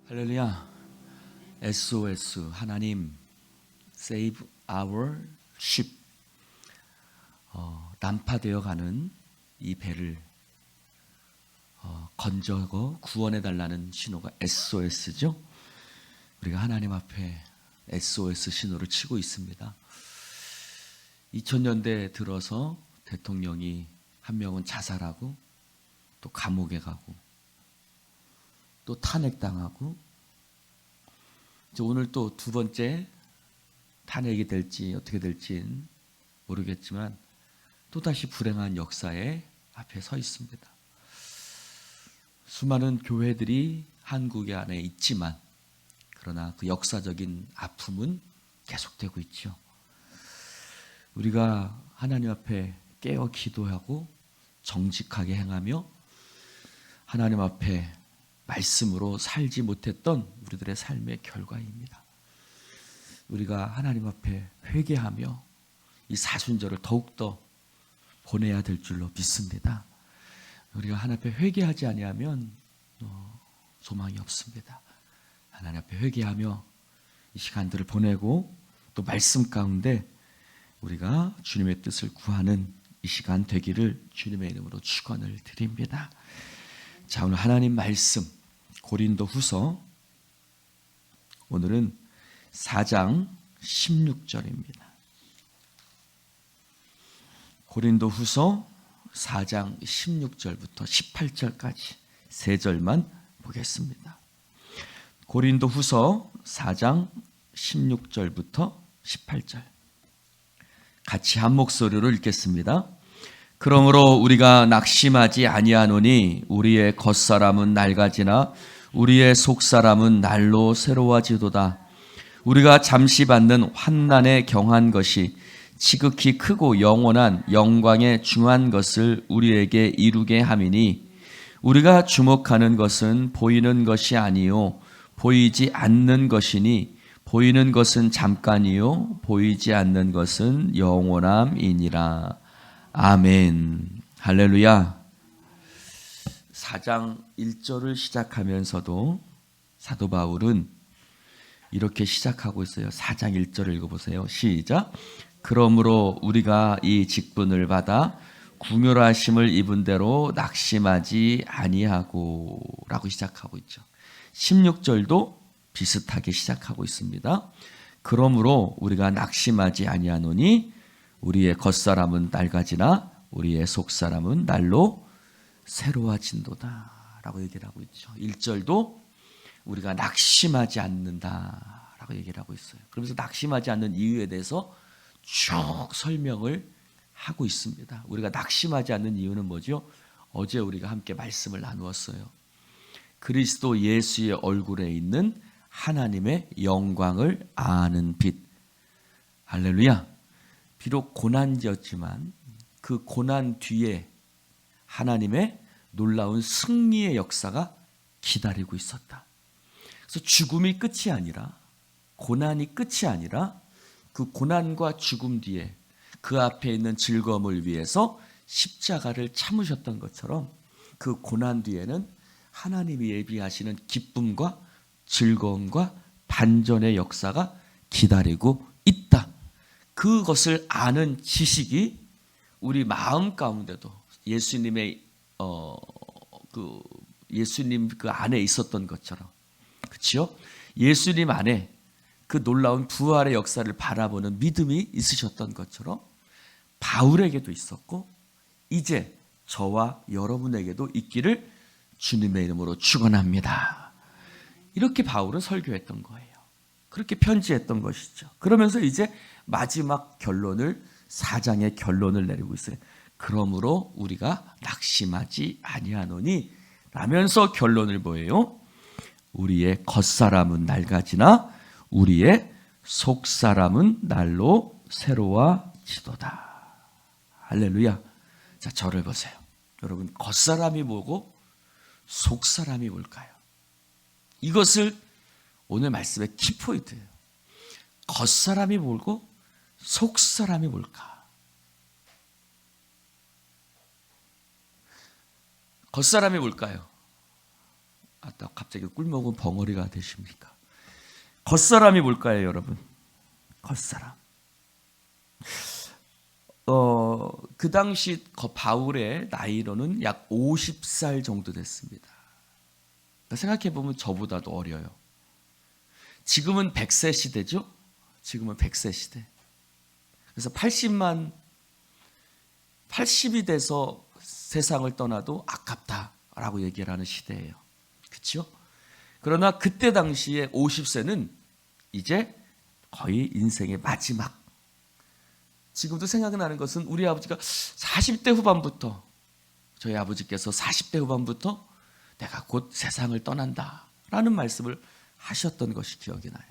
할렐루야. SOS 하나님 Save our ship. 난파되어 가는 이 배를 건져고 구원해 달라는 신호가 SOS죠. 우리가 하나님 앞에 SOS 신호를 치고 있습니다. 2000년대 들어서 대통령이 한 명은 자살하고 또 감옥에 가고 또 탄핵당하고 오늘 또 두 번째 탄핵이 될지 어떻게 될지는 모르겠지만 또다시 불행한 역사에 앞에 서 있습니다. 수많은 교회들이 한국 안에 있지만 그러나 그 역사적인 아픔은 계속되고 있죠. 우리가 하나님 앞에 깨어 기도하고 정직하게 행하며 하나님 앞에 말씀으로 살지 못했던 우리들의 삶의 결과입니다. 우리가 하나님 앞에 회개하며 이 사순절을 더욱더 보내야 될 줄로 믿습니다. 우리가 하나님 앞에 회개하지 아니하면 소망이 없습니다. 하나님 앞에 회개하며 이 시간들을 보내고 또 말씀 가운데 우리가 주님의 뜻을 구하는 이 시간 되기를 주님의 이름으로 축원을 드립니다. 자, 오늘 하나님 말씀 고린도후서 오늘은 4장 16절입니다. 고린도후서 4장 16절부터 18절까지 세 절만 보겠습니다. 고린도후서 4장 16절부터 18절 같이 한 목소리로 읽겠습니다. 그러므로 우리가 낙심하지 아니하노니 우리의 겉사람은 낡아지나 우리의 속사람은 날로 새로워지도다. 우리가 잠시 받는 환난에 경한 것이 지극히 크고 영원한 영광에 중한 것을 우리에게 이루게 함이니 우리가 주목하는 것은 보이는 것이 아니요 보이지 않는 것이니 보이는 것은 잠깐이요 보이지 않는 것은 영원함이니라. 아멘. 할렐루야. 4장 1절을 시작하면서도 사도 바울은 이렇게 시작하고 있어요. 4장 1절을 읽어보세요. 시작. 그러므로 우리가 이 직분을 받아 궁휼하심을 입은 대로 낙심하지 아니하고 라고 시작하고 있죠. 16절도 비슷하게 시작하고 있습니다. 그러므로 우리가 낙심하지 아니하노니 우리의 겉사람은 낡아지나 우리의 속사람은 날로 새로워진도다 라고 얘기를 하고 있죠. 1절도 우리가 낙심하지 않는다 라고 얘기를 하고 있어요. 그러면서 낙심하지 않는 이유에 대해서 쭉 설명을 하고 있습니다. 우리가 낙심하지 않는 이유는 뭐죠? 어제 우리가 함께 말씀을 나누었어요. 그리스도 예수의 얼굴에 있는 하나님의 영광을 아는 빛. 할렐루야. 비록 고난이었지만 그 고난 뒤에 하나님의 놀라운 승리의 역사가 기다리고 있었다. 그래서 죽음이 끝이 아니라 고난이 끝이 아니라 그 고난과 죽음 뒤에 그 앞에 있는 즐거움을 위해서 십자가를 참으셨던 것처럼 그 고난 뒤에는 하나님이 예비하시는 기쁨과 즐거움과 반전의 역사가 기다리고 있다. 그것을 아는 지식이 우리 마음 가운데도 예수님의 예수님 그 안에 있었던 것처럼, 그렇죠? 예수님 안에 그 놀라운 부활의 역사를 바라보는 믿음이 있으셨던 것처럼 바울에게도 있었고 이제 저와 여러분에게도 있기를 주님의 이름으로 축원합니다. 이렇게 바울은 설교했던 거예요. 그렇게 편지했던 것이죠. 그러면서 이제 마지막 결론을 4장의 결론을 내리고 있어요. 그러므로 우리가 낙심하지 아니하노니 라면서 결론을 뭐예요? 우리의 겉사람은 낡아지나 우리의 속사람은 날로 새로워지도다. 할렐루야. 자, 저를 보세요. 여러분, 겉사람이 뭐고 속사람이 뭘까요? 이것을 오늘 말씀의 키포인트예요. 겉사람이 뭐고 속사람이 뭘까? 겉사람이 뭘까요? 또 갑자기 꿀먹은 벙어리가 되십니까? 겉사람이 뭘까요, 여러분? 겉사람. 그 당시 바울의 나이로는 약 50살 정도 됐습니다. 생각해 보면 저보다도 어려요. 지금은 100세 시대죠? 지금은 100세 시대. 그래서 80이 돼서 세상을 떠나도 아깝다라고 얘기를 하는 시대예요. 그렇죠? 그러나 그때 당시에 50세는 이제 거의 인생의 마지막. 지금도 생각나는 것은 우리 아버지가 40대 후반부터, 저희 아버지께서 40대 후반부터 내가 곧 세상을 떠난다라는 말씀을 하셨던 것이 기억이 나요.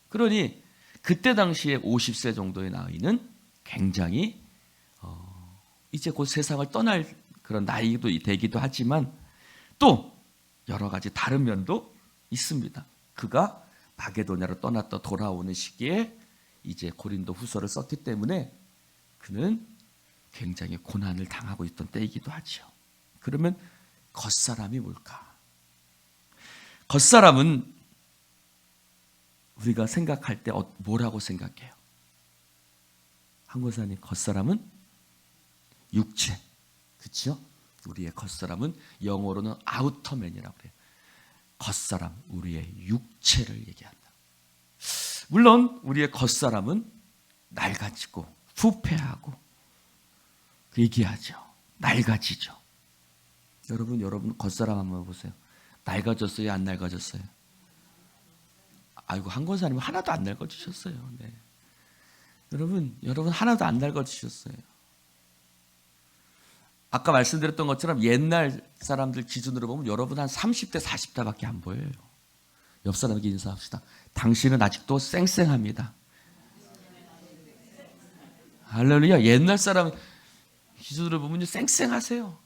그러니 그때 당시에 50세 정도의 나이는 굉장히 이제 곧 세상을 떠날 그런 나이도 되기도 하지만 또 여러 가지 다른 면도 있습니다. 그가 마게도냐로 떠났다 돌아오는 시기에 이제 고린도 후서를 썼기 때문에 그는 굉장히 고난을 당하고 있던 때이기도 하죠. 그러면 겉사람이 뭘까? 겉사람은 우리가 생각할 때 뭐라고 생각해요? 한국사님, 겉사람은 육체. 그렇죠? 우리의 겉사람은 영어로는 아우터맨이라고 그래요. 겉사람, 우리의 육체를 얘기한다. 물론 우리의 겉사람은 낡아지고 부패하고 얘기하죠. 낡아지죠. 여러분 겉사람 한번 보세요. 낡아졌어요? 안 낡아졌어요? 아이고, 한 권사님은 하나도 안 낡아지셨어요. 네. 여러분 하나도 안 낡아지셨어요. 아까 말씀드렸던 것처럼 옛날 사람들 기준으로 보면 여러분 한 30대 40대밖에 안 보여요. 옆 사람에게 인사합시다. 당신은 아직도 쌩쌩합니다. 할렐루야. 옛날 사람 기준으로 보면 쌩쌩하세요.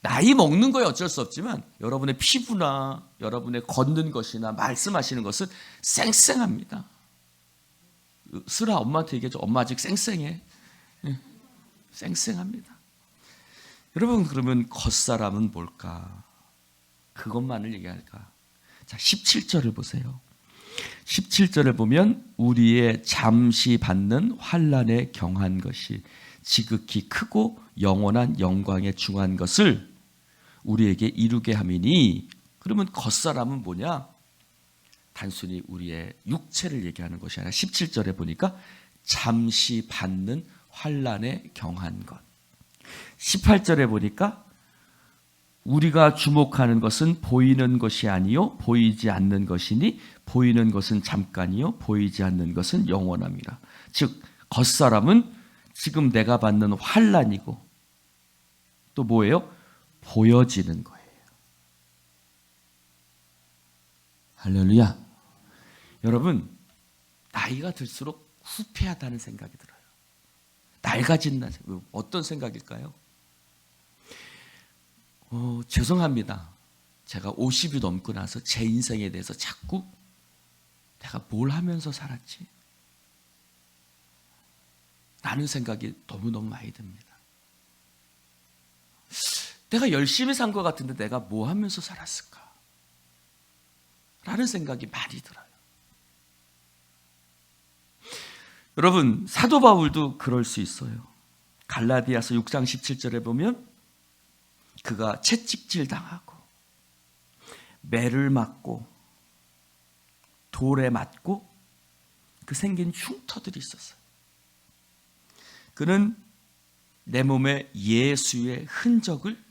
나이 먹는 거에 어쩔 수 없지만 여러분의 피부나 여러분의 걷는 것이나 말씀하시는 것은 쌩쌩합니다. 슬아 엄마한테 얘기하죠. 엄마 아직 쌩쌩해. 쌩쌩합니다. 여러분, 그러면 겉사람은 뭘까? 그것만을 얘기할까? 자, 17절을 보세요. 17절을 보면 우리의 잠시 받는 환난에 경한 것이 지극히 크고 영원한 영광에 중한 것을 우리에게 이루게 함이니, 그러면 겉사람은 뭐냐? 단순히 우리의 육체를 얘기하는 것이 아니라 17절에 보니까 잠시 받는 환난에 경한 것. 18절에 보니까 우리가 주목하는 것은 보이는 것이 아니요 보이지 않는 것이니 보이는 것은 잠깐이요 보이지 않는 것은 영원함이라. 즉 겉사람은 지금 내가 받는 환난이고 또 뭐예요? 보여지는 거예요. 할렐루야. 여러분, 나이가 들수록 후패하다는 생각이 들어요. 낡아진다는 생각. 어떤 생각일까요? 죄송합니다. 제가 50이 넘고 나서 제 인생에 대해서 자꾸 내가 뭘 하면서 살았지? 라는 생각이 너무너무 많이 듭니다. 내가 열심히 산 것 같은데 내가 뭐 하면서 살았을까? 라는 생각이 많이 들어요. 여러분, 사도 바울도 그럴 수 있어요. 갈라디아서 6장 17절에 보면 그가 채찍질 당하고 매를 맞고 돌에 맞고 그 생긴 흉터들이 있었어요. 그는 내 몸에 예수의 흔적을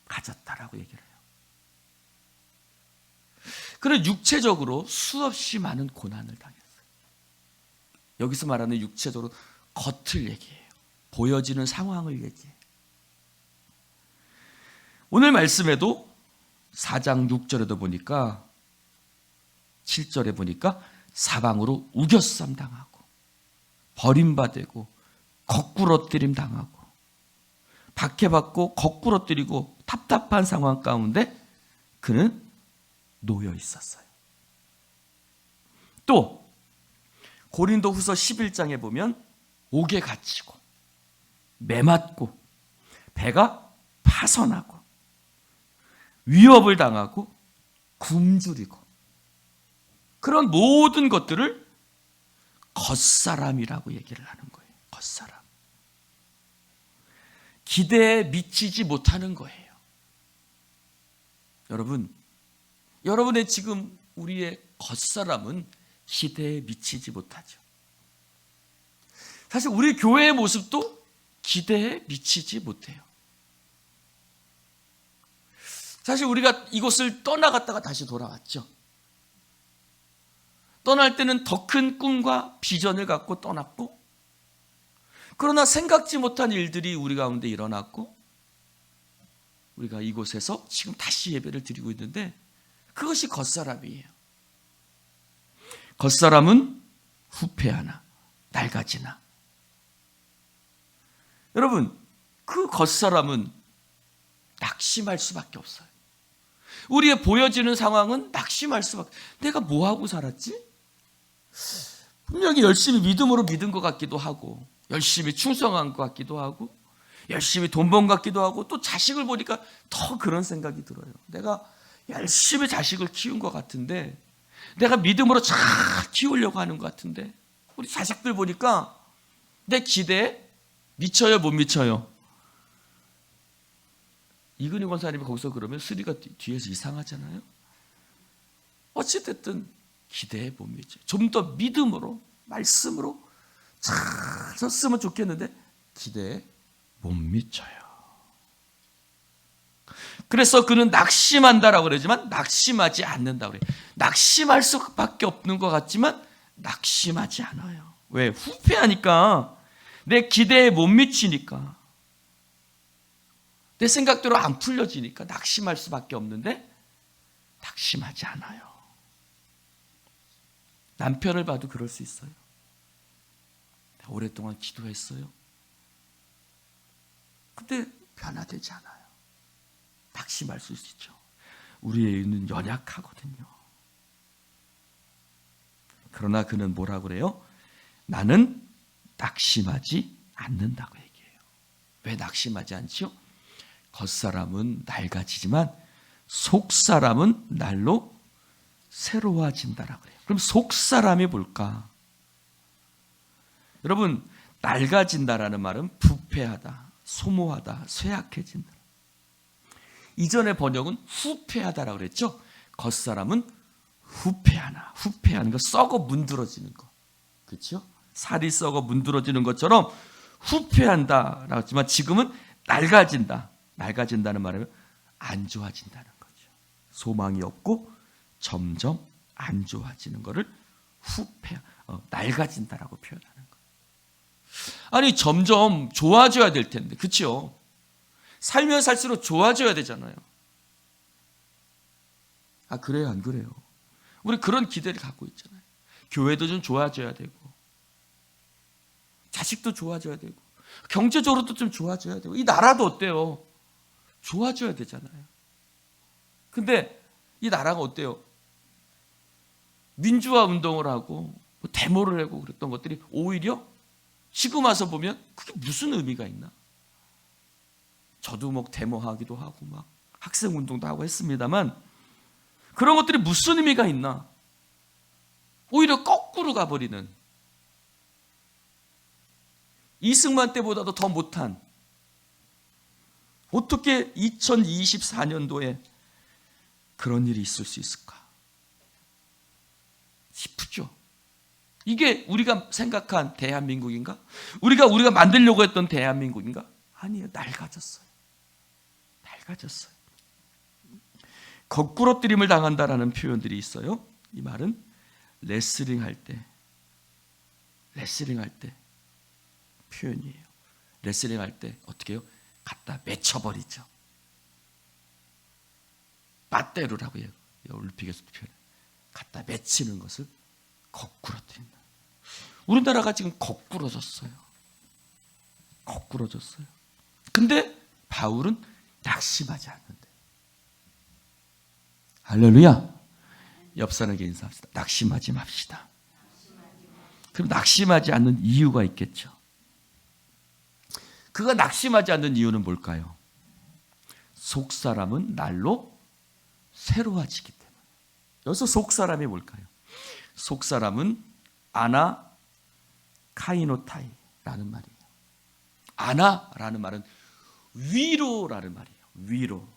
가졌다라고 얘기를 해요. 그는 육체적으로 수없이 많은 고난을 당했어요. 여기서 말하는 육체적으로 겉을 얘기해요. 보여지는 상황을 얘기해요. 오늘 말씀에도 4장 6절에도 보니까 7절에 보니까 사방으로 우겨쌈 당하고 버림받고 거꾸러뜨림 당하고 박해받고 거꾸러뜨리고 답답한 상황 가운데 그는 놓여 있었어요. 또 고린도 후서 11장에 보면 옥에 갇히고 매맞고 배가 파선하고 위협을 당하고 굶주리고 그런 모든 것들을 겉사람이라고 얘기를 하는 거예요. 겉사람. 기대에 미치지 못하는 거예요. 여러분, 여러분의 지금 우리의 겉사람은 기대에 미치지 못하죠. 사실 우리 교회의 모습도 기대에 미치지 못해요. 사실 우리가 이곳을 떠나갔다가 다시 돌아왔죠. 떠날 때는 더 큰 꿈과 비전을 갖고 떠났고, 그러나 생각지 못한 일들이 우리 가운데 일어났고, 우리가 이곳에서 지금 다시 예배를 드리고 있는데, 그것이 겉사람이에요. 겉사람은 후패하나 낡아지나. 여러분, 그 겉사람은 낙심할 수밖에 없어요. 우리의 보여지는 상황은 낙심할 수밖에. 내가 뭐하고 살았지? 분명히 열심히 믿음으로 믿은 것 같기도 하고, 열심히 충성한 것 같기도 하고, 열심히 돈 번 것 같기도 하고, 또 자식을 보니까 더 그런 생각이 들어요. 내가 열심히 자식을 키운 것 같은데, 내가 믿음으로 잘 키우려고 하는 것 같은데, 우리 자식들 보니까 내 기대에 미쳐요, 못 미쳐요? 이근희 권사님이 거기서 그러면 수리가 뒤에서 이상하잖아요. 어찌됐든 기대에 못 미쳐요. 좀 더 믿음으로, 말씀으로 잘 섰으면 좋겠는데 기대에 못 미쳐요. 그래서 그는 낙심한다라고 그러지만 낙심하지 않는다고 그래요. 낙심할 수밖에 없는 것 같지만 낙심하지 않아요. 왜? 후패하니까, 내 기대에 못 미치니까, 내 생각대로 안 풀려지니까 낙심할 수밖에 없는데 낙심하지 않아요. 남편을 봐도 그럴 수 있어요. 오랫동안 기도했어요. 근데 변화되지 않아요. 낙심할 수 있죠. 우리의 의는 연약하거든요. 그러나 그는 뭐라고 그래요? 나는 낙심하지 않는다고 얘기해요. 왜 낙심하지 않지요? 겉사람은 낡아지지만 속사람은 날로 새로워진다라고 그래요. 그럼 속사람이 뭘까? 여러분, 낡아진다라는 말은 부패하다, 소모하다, 쇠약해진다. 이전의 번역은 후패하다라고 그랬죠. 겉사람은 후패하나, 후패하는 거, 썩어 문드러지는 거, 그렇죠? 살이 썩어 문드러지는 것처럼 후패한다라고 했지만 지금은 낡아진다. 낡아진다는 말은 안 좋아진다는 거죠. 소망이 없고 점점 안 좋아지는 것을 낡아진다라고 표현하는 거예요. 아니, 점점 좋아져야 될 텐데, 그렇죠? 살면 살수록 좋아져야 되잖아요. 아, 그래요, 안 그래요? 우리 그런 기대를 갖고 있잖아요. 교회도 좀 좋아져야 되고, 자식도 좋아져야 되고, 경제적으로도 좀 좋아져야 되고, 이 나라도 어때요? 좋아져야 되잖아요. 근데 이 나라가 어때요? 민주화 운동을 하고 데모를 하고 그랬던 것들이 오히려 지금 와서 보면 그게 무슨 의미가 있나? 저도 뭐 데모하기도 하고 막 학생 운동도 하고 했습니다만 그런 것들이 무슨 의미가 있나? 오히려 거꾸로 가버리는, 이승만 때보다도 더 못한, 어떻게 2024년도에 그런 일이 있을 수 있을까 싶죠. 이게 우리가 생각한 대한민국인가? 우리가 만들려고 했던 대한민국인가? 아니에요. 낡아졌어요. 낡아졌어요. 거꾸로뜨림을 당한다라는 표현들이 있어요. 이 말은 레슬링 할 때 표현이에요. 레슬링 할 때 어떻게 해요? 갖다 맺혀버리죠. 빠떼루라고 해요. 올림픽에서 표현. 갖다 맺히는 것을 거꾸로뜨린다. 우리나라가 지금 거꾸로졌어요. 거꾸로졌어요. 근데 바울은 낙심하지 않는데. 할렐루야. 옆 사람에게 인사합시다. 낙심하지 맙시다. 그럼 낙심하지 않는 이유가 있겠죠. 그가 낙심하지 않는 이유는 뭘까요? 속 사람은 날로 새로워지기 때문에. 여기서 속사람이 뭘까요? 속사람은 아나카이노타이라는 말이에요. 아나라는 말은 위로라는 말이에요. 위로.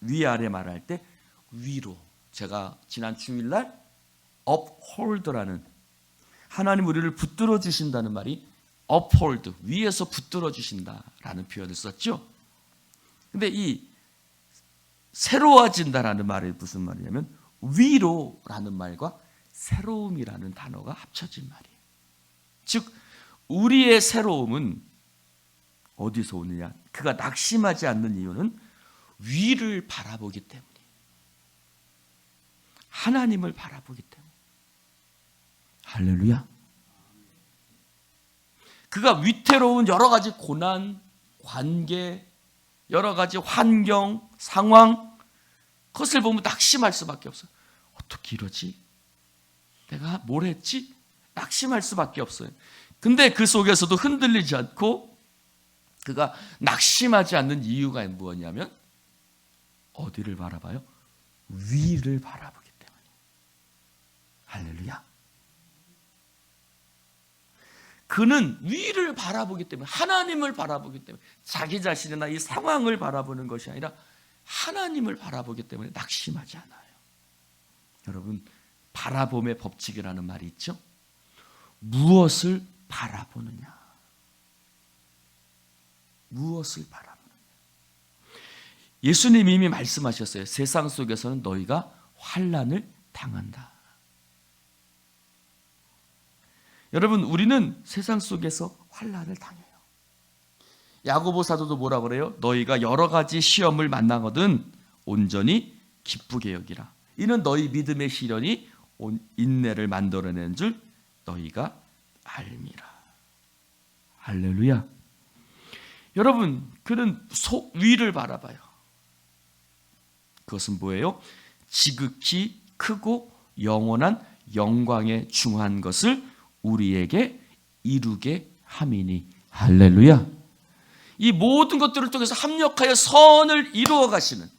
위아래 말할 때 위로. 제가 지난 주일날 uphold라는, 하나님 우리를 붙들어 주신다는 말이 uphold, 위에서 붙들어 주신다라는 표현을 썼죠. 근데 이 새로워진다라는 말이 무슨 말이냐면 위로라는 말과 새로움이라는 단어가 합쳐진 말이에요. 즉 우리의 새로움은 어디서 오느냐? 그가 낙심하지 않는 이유는 위를 바라보기 때문이에요. 하나님을 바라보기 때문에. 할렐루야. 그가 위태로운 여러 가지 고난, 관계, 여러 가지 환경, 상황, 그것을 보면 낙심할 수밖에 없어요. 어떻게 이러지? 내가 뭘 했지? 낙심할 수밖에 없어요. 근데 그 속에서도 흔들리지 않고 그가 낙심하지 않는 이유가 무엇이냐면 어디를 바라봐요? 위를 바라보기 때문에. 할렐루야. 그는 위를 바라보기 때문에, 하나님을 바라보기 때문에, 자기 자신이나 이 상황을 바라보는 것이 아니라 하나님을 바라보기 때문에 낙심하지 않아요. 여러분, 바라봄의 법칙이라는 말이 있죠. 무엇을 바라보느냐. 무엇을 바라보느냐. 예수님이 이미 말씀하셨어요. 세상 속에서는 너희가 환난을 당한다. 여러분, 우리는 세상 속에서 환난을 당해요. 야고보 사도도 뭐라 그래요? 너희가 여러 가지 시험을 만나거든 온전히 기쁘게 여기라. 이는 너희 믿음의 시련이 인내를 만들어낸 줄 너희가 알미라. 할렐루야. 여러분, 그는 속 위를 바라봐요. 그것은 뭐예요? 지극히 크고 영원한 영광에 중한 것을 우리에게 이루게 함이니. 할렐루야. 이 모든 것들을 통해서 합력하여 선을 이루어 가시는,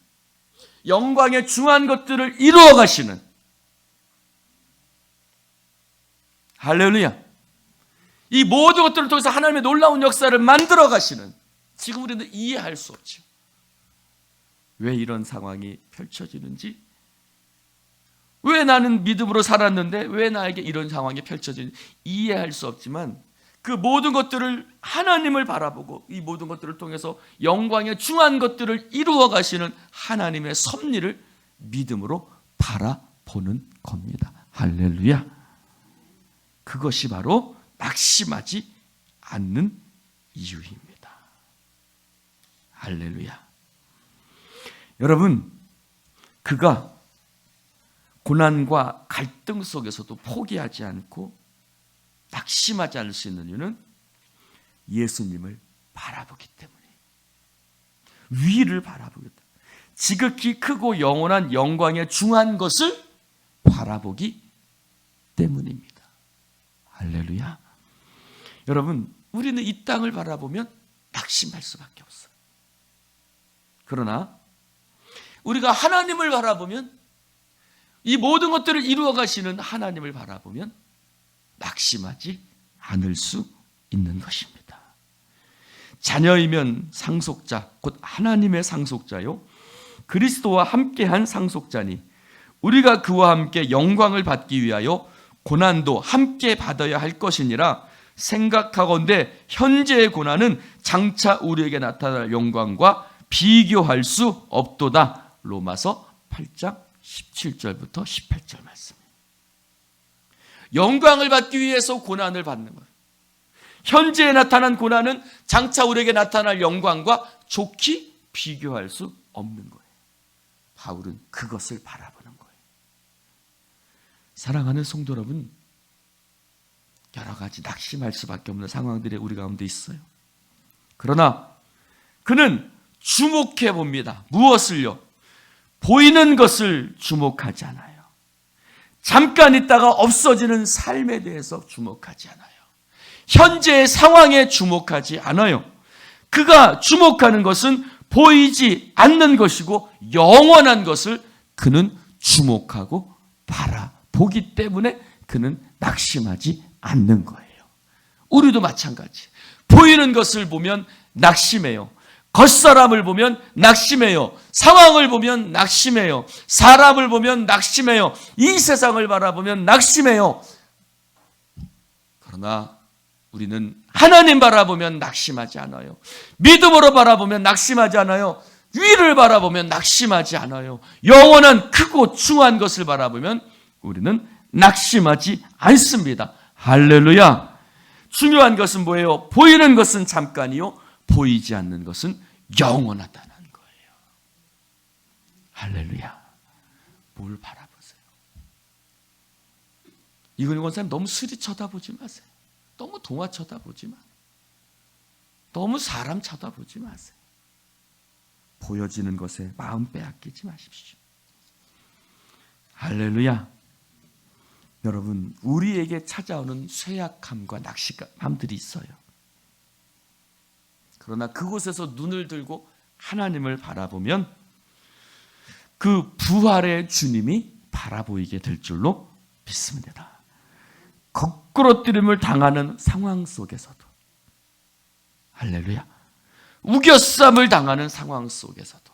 영광에 중한 것들을 이루어 가시는, 할렐루야. 이 모든 것들을 통해서 하나님의 놀라운 역사를 만들어 가시는, 지금 우리는 이해할 수 없죠. 왜 이런 상황이 펼쳐지는지, 왜 나는 믿음으로 살았는데 왜 나에게 이런 상황이 펼쳐지는지 이해할 수 없지만, 그 모든 것들을 하나님을 바라보고 이 모든 것들을 통해서 영광에 중한 것들을 이루어 가시는 하나님의 섭리를 믿음으로 바라보는 겁니다. 할렐루야. 그것이 바로 낙심하지 않는 이유입니다. 할렐루야. 여러분, 그가 고난과 갈등 속에서도 포기하지 않고 낙심하지 않을 수 있는 이유는 예수님을 바라보기 때문에, 위를 바라보기 때문에, 지극히 크고 영원한 영광에 중한 것을 바라보기 때문입니다. 할렐루야. 여러분, 우리는 이 땅을 바라보면 낙심할 수밖에 없어요. 그러나 우리가 하나님을 바라보면, 이 모든 것들을 이루어 가시는 하나님을 바라보면 낙심하지 않을 수 있는 것입니다. 자녀이면 상속자, 곧 하나님의 상속자요, 그리스도와 함께한 상속자니 우리가 그와 함께 영광을 받기 위하여 고난도 함께 받아야 할 것이니라. 생각하건대 현재의 고난은 장차 우리에게 나타날 영광과 비교할 수 없도다. 로마서 8장 17절부터 18절 말씀. 영광을 받기 위해서 고난을 받는 거예요. 현재에 나타난 고난은 장차 우리에게 나타날 영광과 좋게 비교할 수 없는 거예요. 바울은 그것을 바라보는 거예요. 사랑하는 성도 여러분, 여러 가지 낙심할 수밖에 없는 상황들이 우리 가운데 있어요. 그러나 그는 주목해 봅니다. 무엇을요? 보이는 것을 주목하지 않아요. 잠깐 있다가 없어지는 삶에 대해서 주목하지 않아요. 현재의 상황에 주목하지 않아요. 그가 주목하는 것은 보이지 않는 것이고 영원한 것을 그는 주목하고 바라보기 때문에 그는 낙심하지 않는 거예요. 우리도 마찬가지. 보이는 것을 보면 낙심해요. 겉사람을 보면 낙심해요. 상황을 보면 낙심해요. 사람을 보면 낙심해요. 이 세상을 바라보면 낙심해요. 그러나 우리는 하나님 바라보면 낙심하지 않아요. 믿음으로 바라보면 낙심하지 않아요. 위를 바라보면 낙심하지 않아요. 영원한 크고 중한 것을 바라보면 우리는 낙심하지 않습니다. 할렐루야. 중요한 것은 뭐예요? 보이는 것은 잠깐이요, 보이지 않는 것은 영원하다는 거예요. 할렐루야. 뭘 바라보세요? 이근희 권사님, 너무 스리 쳐다보지 마세요. 너무 동화 쳐다보지 마세요. 너무 사람 쳐다보지 마세요. 보여지는 것에 마음 빼앗기지 마십시오. 할렐루야. 여러분, 우리에게 찾아오는 쇠약함과 낙심함들이 있어요. 그러나 그곳에서 눈을 들고 하나님을 바라보면 그 부활의 주님이 바라보이게 될 줄로 믿습니다. 거꾸로뜨림을 당하는 상황 속에서도, 할렐루야, 우겨쌈을 당하는 상황 속에서도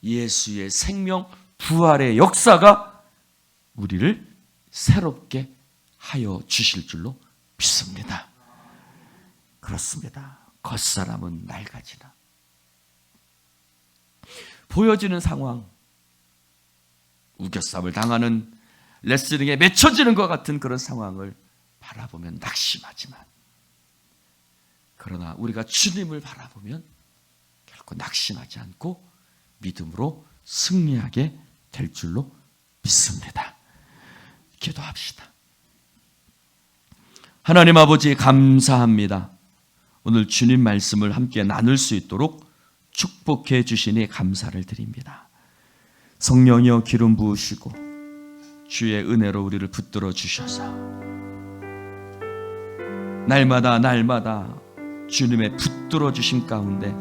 예수의 생명 부활의 역사가 우리를 새롭게 하여 주실 줄로 믿습니다. 그렇습니다. 겉사람은 낡아지나 보여지는 상황, 우겨쌈을 당하는 레슬링에 맺혀지는 것 같은 그런 상황을 바라보면 낙심하지만, 그러나 우리가 주님을 바라보면 결코 낙심하지 않고 믿음으로 승리하게 될 줄로 믿습니다. 기도합시다. 하나님 아버지, 감사합니다. 오늘 주님 말씀을 함께 나눌 수 있도록 축복해 주시니 감사를 드립니다. 성령이여 기름 부으시고 주의 은혜로 우리를 붙들어 주셔서 날마다 주님의 붙들어 주심 가운데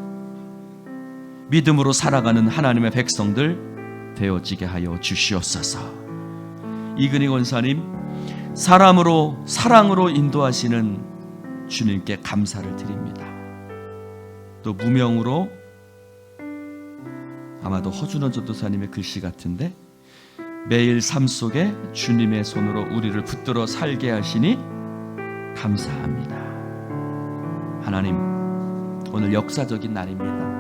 믿음으로 살아가는 하나님의 백성들 되어지게 하여 주시옵소서. 이근희 권사님, 사랑으로 인도하시는 주님께 감사를 드립니다. 또 무명으로, 아마도 허준원 전도사님의 글씨 같은데, 매일 삶 속에 주님의 손으로 우리를 붙들어 살게 하시니 감사합니다. 하나님, 오늘 역사적인 날입니다.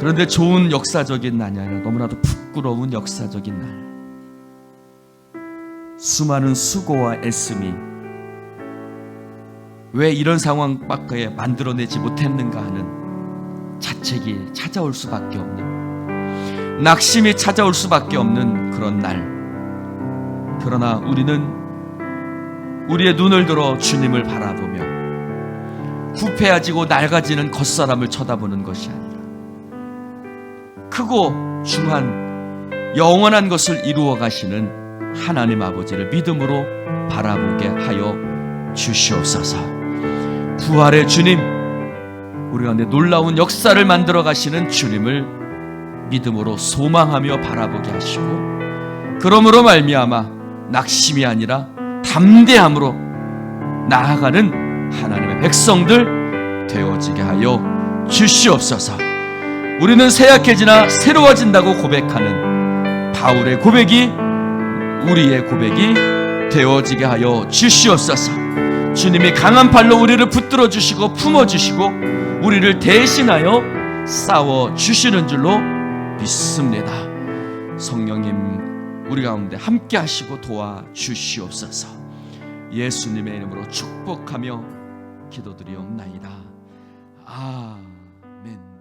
그런데 좋은 역사적인 날이 아니라 너무나도 부끄러운 역사적인 날. 수많은 수고와 애씀이 왜 이런 상황밖에 만들어내지 못했는가 하는 자책이 찾아올 수밖에 없는, 낙심이 찾아올 수밖에 없는 그런 날. 그러나 우리는 우리의 눈을 들어 주님을 바라보며 후패해지고 낡아지는 겉사람을 쳐다보는 것이 아니라 크고 중한 영원한 것을 이루어 가시는 하나님 아버지를 믿음으로 바라보게 하여 주시옵소서. 부활의 주님, 우리 가운데 놀라운 역사를 만들어 가시는 주님을 믿음으로 소망하며 바라보게 하시고, 그러므로 말미암아 낙심이 아니라 담대함으로 나아가는 하나님의 백성들 되어지게 하여 주시옵소서. 우리는 새약해지나 새로워진다고 고백하는 바울의 고백이 우리의 고백이 되어지게 하여 주시옵소서. 주님이 강한 팔로 우리를 붙들어 주시고 품어 주시고 우리를 대신하여 싸워 주시는 줄로 믿습니다. 성령님, 우리 가운데 함께 하시고 도와 주시옵소서. 예수님의 이름으로 축복하며 기도드리옵나이다. 아멘.